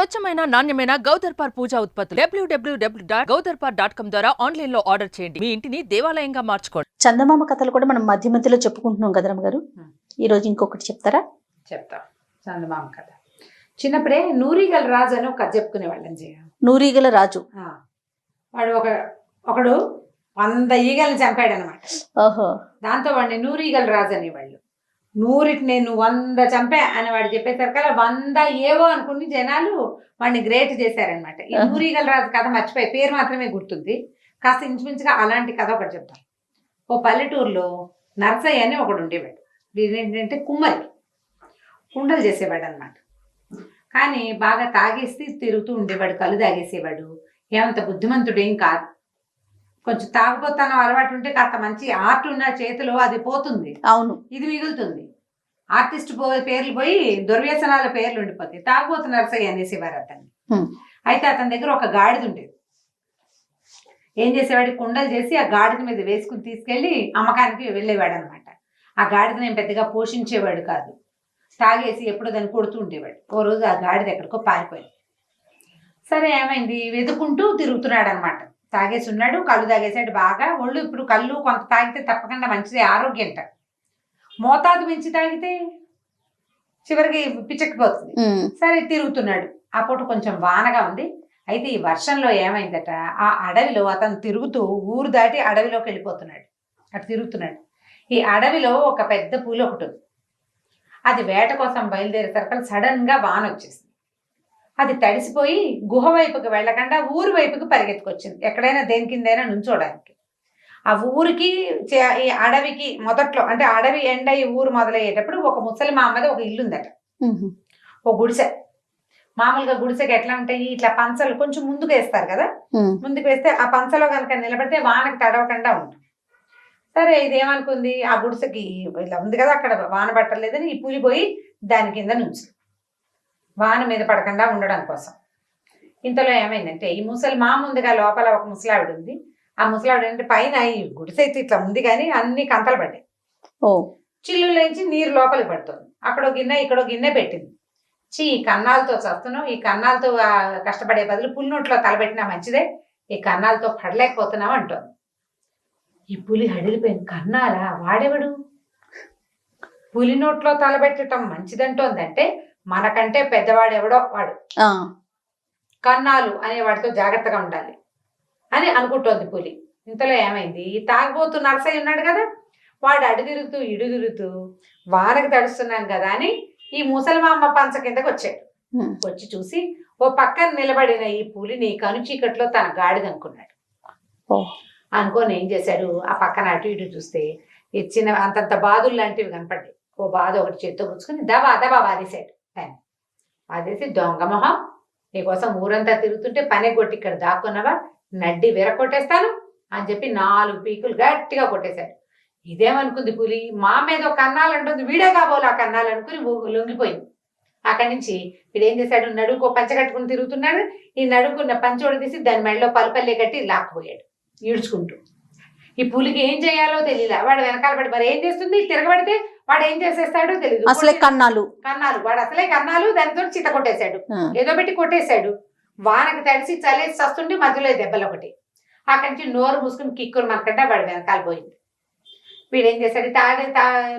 స్వచ్ఛమైన నాణ్యమైన గౌదర్పార్ పూజా ఉత్పత్తులు www.gaudarpar.com ద్వారా ఆన్లైన్ లో ఆర్డర్ చేయండి. మీ ఇంటిని దేవాలయంగా మార్చుకోండి. చందమామ కథలు కూడా మనం మధ్య మధ్యలో చెప్పుకుంటున్నాం కదా రమ్మగారు. ఈ రోజు ఇంకొకటి చెప్తారా? చెప్తా. చందమామ కథ చిన్నప్పుడే నూరిగల రాజు అని ఒక కథ చెప్పుకునేవాళ్ళం. నూరిగల రాజు వాడు ఒకడు 100 ఈగల్ని చంపాడు అనమాట. ఓహో. దాంతో వాడిని నూరిగల రాజు అనేవాళ్ళు. 100 నేను 100 చంపా అని వాడు చెప్పేసరికల్లా 100 ఏవో అనుకుని జనాలు వాడిని గ్రేట్ చేశారనమాట. ఈ నూరిగల రాజు కథ మర్చిపోయి పేరు మాత్రమే గుర్తుంది. కాస్త ఇంచుమించుగా అలాంటి కథ ఒకటి చెప్తాను. ఓ పల్లెటూరులో నర్సయ్య అని ఒకడు ఉండేవాడు. ఏంటంటే కుమ్మరి, కుండలు చేసేవాడు అనమాట. కానీ బాగా తాగేసి తిరుగుతూ ఉండేవాడు, కళ్ళు తాగేసేవాడు. ఏమంత బుద్ధిమంతుడేం కాదు. కొంచెం తాగుపోతాను అలవాటు ఉంటే కాస్త మంచి ఆర్ట్ ఉన్న చేతిలో అది పోతుంది, అవును, ఇది మిగులుతుంది. ఆర్టిస్ట్ పేర్లు పోయి దుర్వ్యసనాల పేర్లు ఉండిపోతాయి. తాగుబోతు నర్సయ్య అనేసేవారు అతన్ని. అయితే అతని దగ్గర ఒక గాడిద ఉండేది. ఏం చేసేవాడు, కుండలు చేసి ఆ గాడిద మీద వేసుకుని తీసుకెళ్లి అమ్మకానికి వెళ్ళేవాడు అనమాట. ఆ గాడిద నేను పెద్దగా పోషించేవాడు కాదు. తాగేసి ఎప్పుడో దాన్ని కొడుతూ ఉండేవాడు. ఓ రోజు ఆ గాడిద ఎక్కడికో పారిపోయింది. సరే ఏమైంది, వెతుకుంటూ తిరుగుతున్నాడు అనమాట. తాగేసి ఉన్నాడు, కళ్ళు తాగేసాడు బాగా. ఒళ్ళు ఇప్పుడు కళ్ళు కొంత తాగితే తప్పకుండా మంచిది, ఆరోగ్యంట. మోతాదు మించి తాగితే చివరికి పిచ్చెక్కిపోతుంది. సరే తిరుగుతున్నాడు. ఆ పూట కొంచెం వానగా ఉంది. అయితే ఈ వర్షంలో ఏమైందట, ఆ అడవిలో అతను తిరుగుతూ ఊరు దాటి అడవిలోకి వెళ్ళిపోతున్నాడు. అటు తిరుగుతున్నాడు. ఈ అడవిలో ఒక పెద్ద పులి ఒకటి ఉంది. అది వేట కోసం బయలుదేరేసరికి సడన్ గా వాన వచ్చేసింది. అది తడిసిపోయి గుహ వైపుకి వెళ్ళకుండా ఊరు వైపుకి పరిగెత్తుకొచ్చింది, ఎక్కడైనా దేని కిందైనా నుంచోడానికి. ఆ ఊరికి ఈ అడవికి మొదట్లో అంటే అడవి ఎండ ఈ ఊరు మొదలయ్యేటప్పుడు ఒక ముసలి మామది ఒక ఇల్లు ఉందట, ఓ గుడిసె. మామూలుగా గుడిసెకి ఎట్లా ఉంటాయి, ఇట్లా పంచలు కొంచెం ముందుకు వేస్తారు కదా, ముందుకు వేస్తే ఆ పంచలో కనుక నిలబడితే వానకి తడవకుండా ఉంటుంది. సరే ఇదేమనుకుంది, ఆ గుడిసెకి ఇలా ఉంది కదా, అక్కడ వాన పట్టలేదని ఈ పులి పోయి దాని కింద నుంచి వాన మీద పడకుండా ఉండడం కోసం. ఇంతలో ఏమైందంటే ఈ ముసలి మా ముందుగా లోపల ఒక ముసలావిడ ఉంది. ఆ ముసలావిడ అంటే పైన ఈ గుడిసె అయితే ఇట్లా ఉంది కానీ అన్ని కంతలు పడ్డాయి. చిల్లులేంచి నీరు లోపలికి పడుతుంది. అక్కడో గిన్నె ఇక్కడో గిన్నె పెట్టింది. ఈ కన్నాలతో చస్తున్నావు, ఈ కన్నాలతో కష్టపడే బదులు పులి నోట్లో తలబెట్టినా మంచిదే, ఈ కన్నాలతో పడలేకపోతున్నావు అంటోంది. ఈ పులి హడిలిపోయింది. కన్నాలా, వాడెవడు పులి నోట్లో తలబెట్టడం మంచిదంటోందంటే మనకంటే పెద్దవాడు ఎవడో వాడు, కన్నాలు అనే వాడితో జాగ్రత్తగా ఉండాలి అని అనుకుంటోంది పులి. ఇంతలో ఏమైంది, తాగిపోతూ నర్సయ్య ఉన్నాడు కదా, వాడు అడు తిరుగుతూ ఇడు తిరుగుతూ వానకి తడుస్తున్నాను కదా అని ఈ ముసలిమామ పంచ కిందకి వచ్చాడు. వచ్చి చూసి ఓ పక్కన నిలబడిన ఈ పులిని కనుచీకట్లో తన గాడిద అనుకున్నాడు. అనుకోని ఏం చేశాడు, ఆ పక్కన అటు ఇటు చూస్తే ఈ చిన్న అంతంత బాదులు లాంటివి కనపడ్డాయి. ఓ బాధ ఒకటి చేత్తో పుచ్చుకుని దబా దబా వాదేశాడు. వాదేసి, దొంగ మొహం, నీకోసం ఊరంతా తిరుగుతుంటే పని కొట్టి ఇక్కడ దాక్కున్నావా, నడ్డి విరకొట్టేస్తాను అని చెప్పి 4 పీకులు గట్టిగా కొట్టేశాడు. ఇదేమనుకుంది పులి, మా మీద ఒక కన్నాలు అంటుంది, వీడే కాబోలు ఆ కన్నాలు అనుకుని లొంగిపోయింది. అక్కడి నుంచి వీడేం చేశాడు, నడుకో పంచ కట్టుకుని తిరుగుతున్నాడు. ఈ నడుకున్న పంచోడు తీసి దాని మెడలో పల్పల్లే కట్టి లాక్కుపోయాడు ఈడ్చుకుంటూ. ఈ పులికి ఏం చేయాలో తెలియదు. వాడు వెనకాల పడి మరి ఏం చేస్తుంది, తిరగబడితే వాడు ఏం చేసేస్తాడో తెలియదు. అసలే కన్నాలు వాడు అసలే కన్నాలు, దానితో చిత్త కొట్టేశాడు, ఏదో పెట్టి కొట్టేశాడు. వానకి తడిసి చలేసి వస్తుంటే మధ్యలో దెబ్బలు ఒకటి. అక్కడి నుంచి నోరు మూసుకుని కిక్కురు మనకంటే వాడు వెనకాల పోయింది. వీడు ఏం చేశాడు,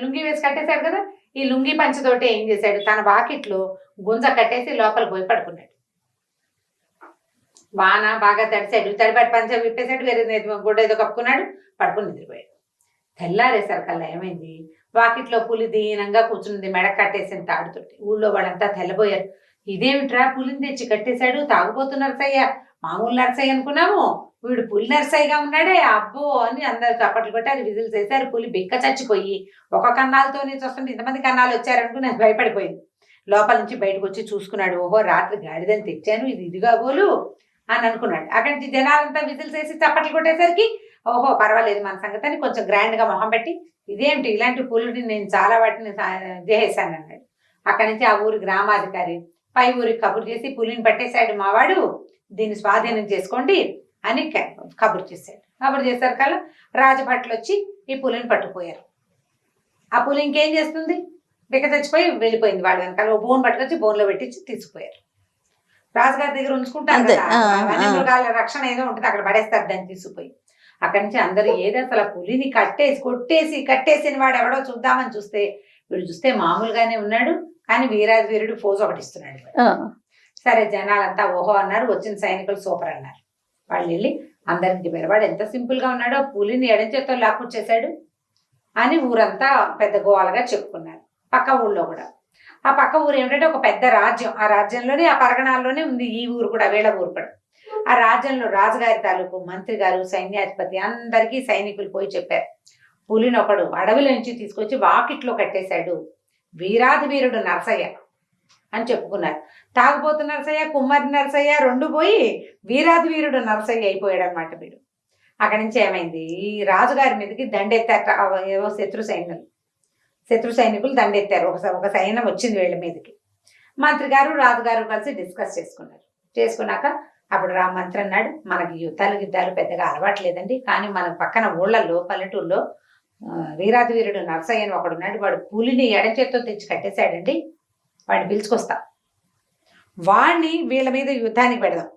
లుంగి వేసి కట్టేశాడు కదా, ఈ లుంగి పంచతోటి ఏం చేశాడు, తన వాకిట్లో గుంజ కట్టేసి లోపల పోయి పడుకున్నాడు. వాన బాగా తడిసాడు, తడిపాటి పంచ విప్పేశాడు, వేరే గుడ్డ ఏదో కప్పుకున్నాడు, పడుకుని నిద్రపోయాడు. తెల్లారేసరికల్లా ఏమైంది, వాకిట్లో పులి దీనంగా కూర్చున్నది, మెడ కట్టేసిన తాడుతోటి. ఊళ్ళో వాళ్ళంతా తెల్లబోయారు. ఇదేమిట్రా, పులిని తెచ్చి కట్టేశాడు, తాగుబోతు నర్సయ్య, మామూలు నర్సయ్య అనుకున్నాము, వీడు పులి నర్సయ్యగా ఉన్నాడే, అబ్బో అని అందరు చప్పట్లు కొట్టారు, విజిల్స్ వేశారు. పులి బిక్క చచ్చిపోయి ఒక కన్నాలతోనే చూస్తుంటే ఇంతమంది కన్నాలు వచ్చారనుకుని అది భయపడిపోయింది. లోపల నుంచి బయటకు వచ్చి చూసుకున్నాడు, ఓహో రాత్రి గాడిదని తెచ్చాను, ఇదిగా బోలు అని అనుకున్నాడు. అక్కడి నుంచి జనాలంతా విజిల్స్ వేసి చప్పట్లు కొట్టేసరికి ఓహో పర్వాలేదు మన సంగతి అని కొంచెం గ్రాండ్ గా మొహం పెట్టి, ఇదేమిటి ఇలాంటి పులుని నేను చాలా వాటిని చేసేసాను అన్నాడు. అక్కడి నుంచి ఆ ఊరి గ్రామాధికారి పై ఊరికి కబురు చేసి, పులిని పట్టేశాడు మావాడు, దీన్ని స్వాధీనం చేసుకోండి అని కబురు చేశాడు. కబురు చేశారు కల్లా రాజభట్లు వచ్చి ఈ పులిని పట్టుకుపోయారు. ఆ పులి ఇంకేం చేస్తుంది, బిక్క తెచ్చిపోయి వెళ్ళిపోయింది. వాళ్ళ వెనకాల ఓ బోన్ పట్టుకొచ్చి బోన్లో పెట్టించి తీసుకుపోయారు. రాజుగారి దగ్గర ఉంచుకుంటారు అంతే, కదా, ఆ, వన్యమృగాల రక్షణ ఏదో ఉంటుంది, అక్కడ పడేస్తారు దాన్ని తీసుకుపోయి. అక్కడి నుంచి అందరూ ఏదో అసలు ఆ పులిని కట్టేసిన వాడు ఎవడో చూద్దామని చూస్తే వీడు చూస్తే మామూలుగానే ఉన్నాడు, కానీ వీరాది వీరుడు ఫోజు ఒకటి ఇస్తున్నాడు. సరే జనాలంతా ఓహో అన్నారు, వచ్చిన సైనికులు సూపర్ అన్నారు. వాళ్ళు వెళ్ళి అందరికి బెరవాడు ఎంత సింపుల్ గా ఉన్నాడో, పులిని ఎడం చేత్తో లాక్కొచ్చేసాడు అని ఊరంతా పెద్ద గోవాలుగా చెప్పుకున్నారు. పక్క ఊళ్ళో కూడా, ఆ పక్క ఊరు ఏమిటంటే ఒక పెద్ద రాజ్యం, ఆ రాజ్యంలోనే ఆ పరగణాల్లోనే ఉంది ఈ ఊరు కూడా, వీళ్ళ ఊరు కూడా. ఆ రాజ్యంలో రాజుగారి తాలూకు మంత్రి గారు, సైన్యాధిపతి అందరికీ సైనికులు పోయి చెప్పారు, పులిని ఒకడు అడవిలో నుంచి తీసుకొచ్చి వాకిట్లో కట్టేశాడు వీరాధి వీరుడు నరసయ్య అని చెప్పుకున్నారు. తాగుబోతు నరసయ్య, కుమ్మరి నరసయ్య రెండు పోయి వీరాధి వీరుడు నరసయ్య అయిపోయాడు అనమాట వీడు. అక్కడి నుంచి ఏమైంది, ఈ రాజుగారి మీదకి దండెత్తారు ఏవో శత్రు సైనికులు దండెత్తారు. ఒక సైన్యం వచ్చింది వీళ్ళ మీదకి. మంత్రి గారు రాజుగారు కలిసి డిస్కస్ చేసుకున్నాక అప్పుడు మంత్రి అన్నాడు, మనకి యుద్ధాలు పెద్దగా అలవాట్లేదండి, కానీ మన పక్కన ఊళ్ళల్లో పల్లెటూరులో వీరాధి వీరుడు నరసయ్య అని ఒకడున్నాడు, వాడు పులిని ఎడం చేత్తో తెచ్చి కట్టేశాడండి, వాడిని పిలుచుకొస్తా, వాడిని వీళ్ళ మీద యుద్ధానికి పెడదాం.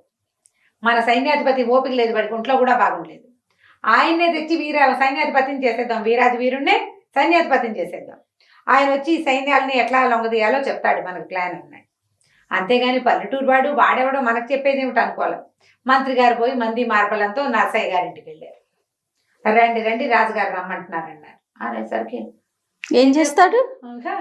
మన సైన్యాధిపతి ఓపిక లేదు, వాడికి ఒంట్లో కూడా బాగుండలేదు, ఆయన్నే తెచ్చి సైన్యాధిపతిని చేసేద్దాం, వీరాధి వీరుణ్ణే సైన్యాధిపతిని చేసేద్దాం, ఆయన వచ్చి ఈ సైన్యాలని ఎట్లా లొంగదీయాలో చెప్తాడు మనకు ప్లాన్ అన్నాడు. అంతేగాని పల్లెటూరు వాడెవడో మనకు చెప్పేది ఏమిటి అనుకోవాలి. మంత్రి గారు పోయి మంది మార్పలంతో నరసయ్య గారింటికి వెళ్ళారు. రండి రాజుగారు రమ్మంటున్నారన్నారు. అనేసరికి ఏం చేస్తాడు, ఇంకా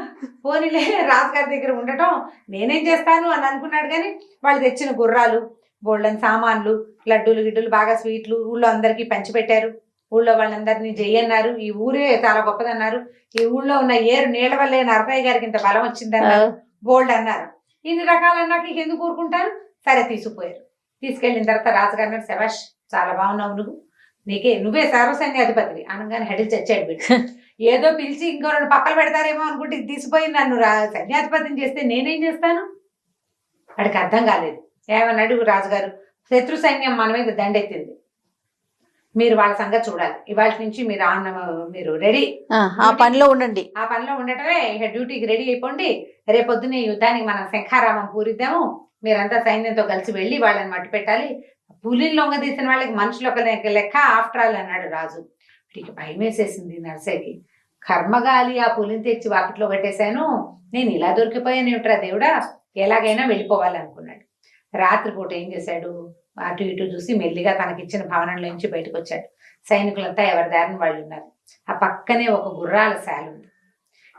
పోనీలే రాజుగారి దగ్గర ఉండటం నేనేం చేస్తాను అని అనుకున్నాడు. కానీ వాళ్ళు తెచ్చిన గుర్రాలు, బోళ్ళని సామాన్లు, లడ్డూలు గిడ్డలు, బాగా స్వీట్లు ఊళ్ళో అందరికీ పంచిపెట్టారు. ఊళ్ళో వాళ్ళందరినీ జయ్యన్నారు, ఈ ఊరే చాలా గొప్పదన్నారు, ఈ ఊళ్ళో ఉన్న ఏరు నీళ్ళ వల్లే నరసయ్య గారికి ఇంత బలం వచ్చిందన్నారు, బోల్డ్ అన్నారు. ఇన్ని రకాలన్నాక ఎందుకు ఊరుకుంటారు, సరే తీసుకుపోయారు. తీసుకెళ్ళిన తర్వాత రాజుగారు అన్నాడు, శభాష్ చాలా బాగున్నావు, నువ్వే సర్వసైన్యాధిపతివి అనగానే హెడిల్ చచ్చాడు వీడు. ఏదో పిలిచి ఇంకో రెండు పక్కలు పెడతారేమో అనుకుంటే తీసిపోయి నన్ను సైన్యాధిపతిని చేస్తే నేనేం చేస్తాను, వాడికి అర్థం కాలేదు. ఏమన్నాడు రాజుగారు, శత్రు సైన్యం మన మీద దండెత్తింది, మీరు వాళ్ళ సంగతి చూడాలి, ఇవాళ నుంచి మీరు రెడీ, ఆ పనిలో ఉండండి, ఆ పనిలో ఉండటమే ఇక డ్యూటీకి రెడీ అయిపోండి, రేపొద్దునే యుద్ధానికి మనం శంఖారామం పూరిద్దాము, మీరంతా సైన్యంతో కలిసి వెళ్ళి వాళ్ళని మట్టి పెట్టాలి, పులిని లొంగ తీసిన వాళ్ళకి మనుషులు ఒక లెక్క ఆఫ్టర్ ఆల్ అన్నాడు రాజు. వీటికి భయం వేసేసింది నరసయ్యకి. కర్మగాలి, ఆ పులిని తెచ్చి వాకిట్లో కట్టేశాను, నేను ఇలా దొరికిపోయాను ఏమిట్రా దేవుడా, ఎలాగైనా వెళ్ళిపోవాలనుకున్నాడు. రాత్రిపూట ఏం చేశాడు, అటు ఇటు చూసి మెల్లిగా తనకిచ్చిన భవనంలో నుంచి బయటకు వచ్చాడు. సైనికులంతా ఎవరి దారిని వాళ్ళు ఉన్నారు. ఆ పక్కనే ఒక గుర్రాల శాల ఉంది.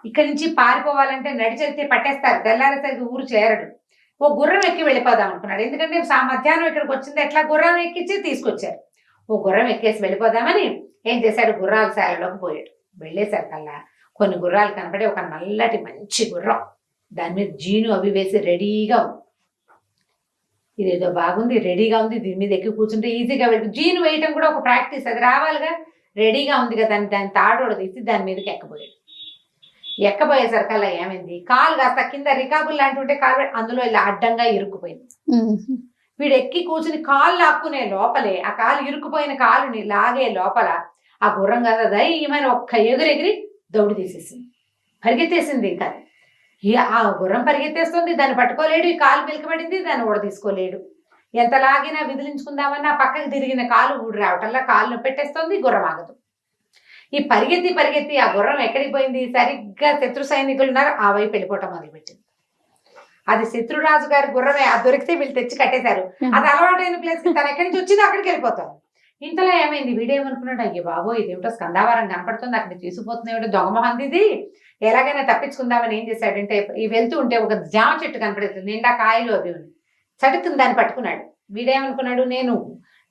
ఇక్కడి నుంచి పారిపోవాలంటే నడిచెళ్తే పట్టేస్తారు, తెల్లారేసరికి ఊరు చేరడు. ఓ గుర్రం ఎక్కి వెళ్ళిపోదాం అనుకున్నాడు. ఎందుకంటే మధ్యాహ్నం ఇక్కడికి వచ్చింది, ఎట్లా గుర్రం ఎక్కించి తీసుకొచ్చారు. ఓ గుర్రం ఎక్కేసి వెళ్ళిపోదామని ఏం చేశాడు, గుర్రాల శాలలోకి పోయాడు. వెళ్ళేసరికల్లా కొన్ని గుర్రాలు కనపడే, ఒక నల్లటి మంచి గుర్రం, దాని మీద జీను అవి వేసి రెడీగా ఉంది. ఇదేదో బాగుంది, రెడీగా ఉంది, దీని మీద ఎక్కి కూర్చుంటే ఈజీగా వెళ్ళి, జీను వేయటం కూడా ఒక ప్రాక్టీస్, అది రావాలిగా, రెడీగా ఉంది కదా, దాని తాడోడ తీసి దాని మీదకి ఎక్కబోయేసరికల్లా ఏమైంది, కాలు కాస్త కింద రికాబుల్ లాంటి ఉంటే కాలు అందులో ఇలా అడ్డంగా ఇరుక్కుపోయింది. వీడు ఎక్కి కూర్చుని కాలు లాక్కునే లోపలే, ఆ కాలు ఇరుక్కుపోయిన కాలుని లాగే లోపల ఆ గుర్రం కదా దయ్యమని ఒక్క ఎగిరెగిరి దౌడు తీసేసింది, పరిగెత్తేసింది. ఇంకా ఆ గుర్రం పరిగెత్తేస్తుంది, దాన్ని పట్టుకోలేడు, ఈ కాలు మెలికబడింది, దాన్ని ఊడ తీసుకోలేడు. ఎంత లాగినా విదిలించుకుందామన్నా పక్కకి తిరిగిన కాలు ఊడి రావటంలా కాలు పెట్టేస్తుంది, గుర్రం ఆగదు. ఈ పరిగెత్తి ఆ గుర్రం ఎక్కడికి పోయింది, సరిగ్గా శత్రు సైనికులు ఉన్నారు ఆ వైపు వెళ్ళిపోవటం మొదలుపెట్టింది. అది శత్రురాజు గారి గుర్రమే, అది దొరికితే వీళ్ళు తెచ్చి కట్టేశారు. అది అలవాటైన ప్లేస్ కి తను ఎక్కడి నుంచి వచ్చిందో అక్కడికి వెళ్ళిపోతాం. ఇంతలో ఏమైంది, వీడేమనుకున్నాడు, అయ్యో బాబో ఇదేమిటో స్కందావారం కనపడుతుంది, అక్కడికి తీసుకుపోతుంది, దొంగమొహంది ఇది, ఎలాగైనా తప్పించుకుందామని ఏం చేశాడంటే, ఈ వెళ్తూ ఉంటే ఒక జామ చెట్టు కనపడుతుంది, నిండా కాయలు అవి ఉన్నాయి, చటుక్కుని దాన్ని పట్టుకున్నాడు. వీడేమనుకున్నాడు, నేను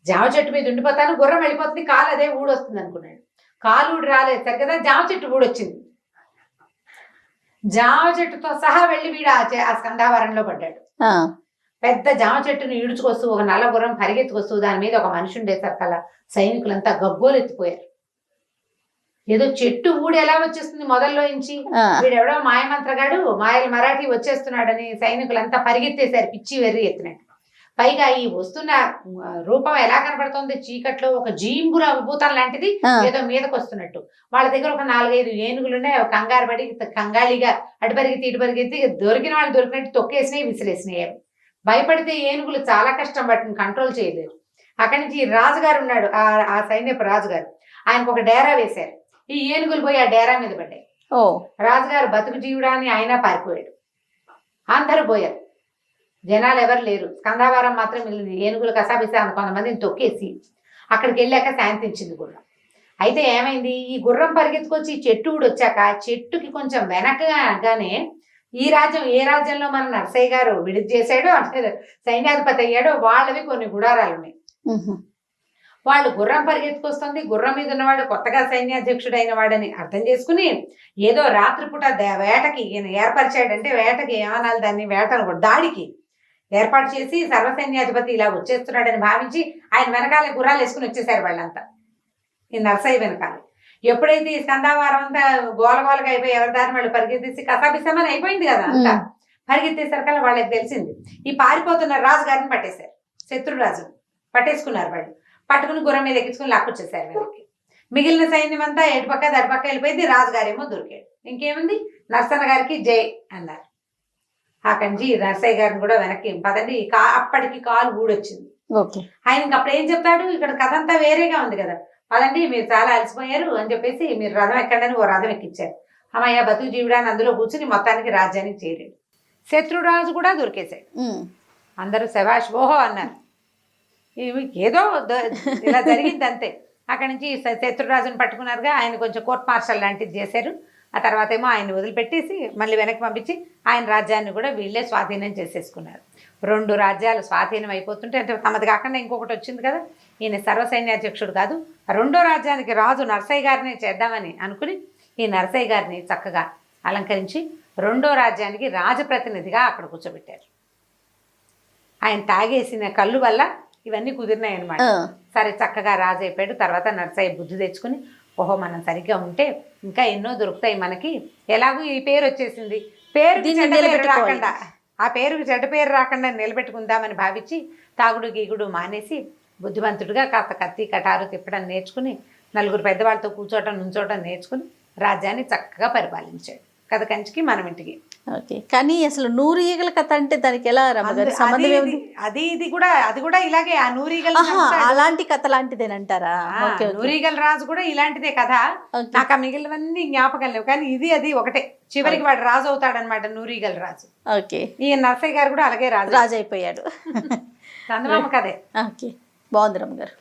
జామ చెట్టు మీద ఉండిపోతాను, గుర్రం వెళ్ళిపోతుంది, కాలు అదే ఊడొస్తుంది అనుకున్నాడు. కాలు ఊడి రాలేదు సరి కదా, జామ చెట్టు ఊడొచ్చింది. జామ చెట్టుతో సహా వెళ్ళి వీడు ఆ స్కందావరంలో పడ్డాడు. పెద్ద జామ చెట్టును ఈడ్చుకొస్తూ ఒక నల్ల గుర్రం పరిగెత్తుకొస్తూ దాని మీద ఒక మనిషి ఉండేసరికల్లా సైనికులంతా గగ్గోలు ఎత్తిపోయారు. ఏదో చెట్టు ఊడి ఎలా వచ్చేస్తుంది మొదల్లో నుంచి, వీడెవడో మాయమంత్రగాడు మాయల మరాఠీ వచ్చేస్తున్నాడని సైనికులంతా పరిగెత్తేశారు, పిచ్చి వెర్రి ఎత్తినట్టు. పైగా ఈ వస్తున్న రూపం ఎలా కనపడుతుంది, చీకట్లో ఒక జీంబుర విభూతం లాంటిది ఏదో మీదకి వస్తున్నట్టు. వాళ్ళ దగ్గర ఒక 4-5 ఏనుగులు ఉన్నాయి, కంగారు పడి కంగాళిగా అటు పరిగెత్తి ఇటు పరిగెత్తి దొరికిన వాళ్ళు దొరికినట్టు తొక్కేసినాయి, విసిరేసినాయి. భయపడితే ఏనుగులు చాలా కష్టం వాటిని కంట్రోల్ చేయలేరు. అక్కడి నుంచి ఈ రాజుగారు ఉన్నాడు, ఆ సైన్యపు రాజుగారు, ఆయనకు ఒక డేరా వేశారు. ఈ ఏనుగులు పోయి ఆ డేరా మీద పడ్డాయి. ఓ రాజుగారు బతుకు జీవుడా అని ఆయన పారిపోయాడు. అందరూ పోయారు, జనాలు ఎవరు లేరు. స్కందావారం మాత్రం మిగిలింది. ఏనుగులు కసాబిసా కొంతమందిని తొక్కేసి అక్కడికి వెళ్ళాక శాంతించింది గుర్రం. అయితే ఏమైంది, ఈ గుర్రం పరిగెత్తుకొచ్చి చెట్టు వచ్చాక చెట్టుకి కొంచెం వెనకగానే ఈ రాజ్యం ఏ రాజ్యంలో మన నరసయ్య గారు విడిది చేశాడో అంటే సైన్యాధిపతి అయ్యాడో వాళ్ళవి కొన్ని గుడారాలు ఉన్నాయి. వాళ్ళు గుర్రం పరిగెత్తుకొస్తుంది, గుర్రం మీద ఉన్నవాడు కొత్తగా సైన్యాధ్యక్షుడు అయిన వాడని అర్థం చేసుకుని ఏదో రాత్రిపూట వేటకి ఈయన ఏర్పరిచాడంటే, వేటకి ఏమనాలి దాన్ని, వేటను దాడికి ఏర్పాటు చేసి సర్వసైన్యాధిపతి ఇలా వచ్చేస్తున్నాడని భావించి ఆయన వెనకాల గుర్రాలు వేసుకుని వచ్చేసారు వాళ్ళంతా ఈ నరసయ్య వెనకాల. ఎప్పుడైతే ఈ స్కందావారం అంతా గోలగోలగా అయిపోయి ఎవరి దారి వాళ్ళు పరిగెత్తేసి కసాబిసమని అయిపోయింది కదా అంతా, పరిగెత్తేసరికల్లా వాళ్ళకి తెలిసింది ఈ పారిపోతున్న రాజుగారిని పట్టేశారు. శత్రురాజు పట్టేసుకున్నారు. వాళ్ళు పట్టుకుని గుర్రం మీద ఎక్కించుకుని లాక్కొచ్చేసారు వెనక్కి. మిగిలిన సైన్యం అంతా ఎటుపక్క దడిపక్క వెళ్ళిపోయింది. రాజుగారేమో దొరికాడు. ఇంకేముంది, నరసన్న గారికి జై అన్నారు. అక్కడి నరసయ్య గారిని కూడా వెనక్కి పదండి. అప్పటికి కాలు ఊడొచ్చింది. ఆయన ఇంక అప్పుడు ఏం చెప్తాడు, ఇక్కడ కథ అంతా వేరేగా ఉంది కదా, పదండి మీరు చాలా అలసిపోయారు అని చెప్పేసి మీరు రథం ఎక్కండి ఓ రథం ఎక్కించారు. అమ్మయ్య బతుకు జీవుడాన్ని అందులో కూర్చుని మొత్తానికి రాజ్యానికి చేరాడు. శత్రురాజు కూడా దొరికేశాడు. అందరూ శభాష్ ఓహో అన్నారు. ఏదో ఇలా జరిగింది అంతే. అక్కడి నుంచి శత్రురాజుని పట్టుకున్నారుగా, ఆయన కొంచెం కోర్ట్ మార్షల్ లాంటిది చేశారు. ఆ తర్వాత ఏమో ఆయన వదిలిపెట్టేసి మళ్ళీ వెనక్కి పంపించి ఆయన రాజ్యాన్ని కూడా వీళ్ళే స్వాధీనం చేసేసుకున్నారు. 2 రాజ్యాలు స్వాధీనం అయిపోతుంటే, అంటే తమది కాకుండా ఇంకొకటి వచ్చింది కదా, ఈయన సర్వసైన్యాధ్యక్షుడు కాదు, 2వ రాజ్యానికి రాజు నరసయ్య గారినే చేద్దామని అనుకుని ఈ నరసయ్య గారిని చక్కగా అలంకరించి 2వ రాజ్యానికి రాజప్రతినిధిగా అక్కడ కూర్చోబెట్టారు. ఆయన తాగేసిన కళ్ళు వల్ల ఇవన్నీ కుదిరినాయి అనమాట. సరే చక్కగా రాజు అయిపోయాడు. తర్వాత నరసయ్య బుద్ధి తెచ్చుకుని, ఓహో మనం సరిగ్గా ఉంటే ఇంకా ఎన్నో దొరుకుతాయి మనకి, ఎలాగూ ఈ పేరు వచ్చేసింది, రాకుండా ఆ పేరుకి చెడ్డ పేరు రాకుండా నిలబెట్టుకుందామని భావించి తాగుడు గీగుడు మానేసి బుద్ధిమంతుడిగా కాస్త కత్తి కటారు తిప్పడం నేర్చుకుని 4 పెద్దవాళ్ళతో కూర్చోవటం నుంచోవటం నేర్చుకుని రాజ్యాన్ని చక్కగా పరిపాలించాడు. కథ కంచికి మనం ఇంటికి. ఓకే, కానీ అసలు 100 ఈగల కథ అంటే దానికి ఎలా రమ్మగారు సంబంధం ఏముంది? అది కూడా ఇలాగే ఆ 100 ఈగల అలాంటి కథ లాంటిదేనంటారా? 100 ఈగల రాజు కూడా ఇలాంటిదే కథ. నాకు ఆ మిగిలినవన్నీ జ్ఞాపకం లేవు, కానీ ఇది అది ఒకటే. చివరికి వాడు రాజు అవుతాడనమాట 100 ఈగల రాజు. ఓకే, ఈ నరసయ్య గారు కూడా అలాగే రాజు అయిపోయాడు. చందమామ కదే. ఓకే, బాగుంది రమ్మగారు.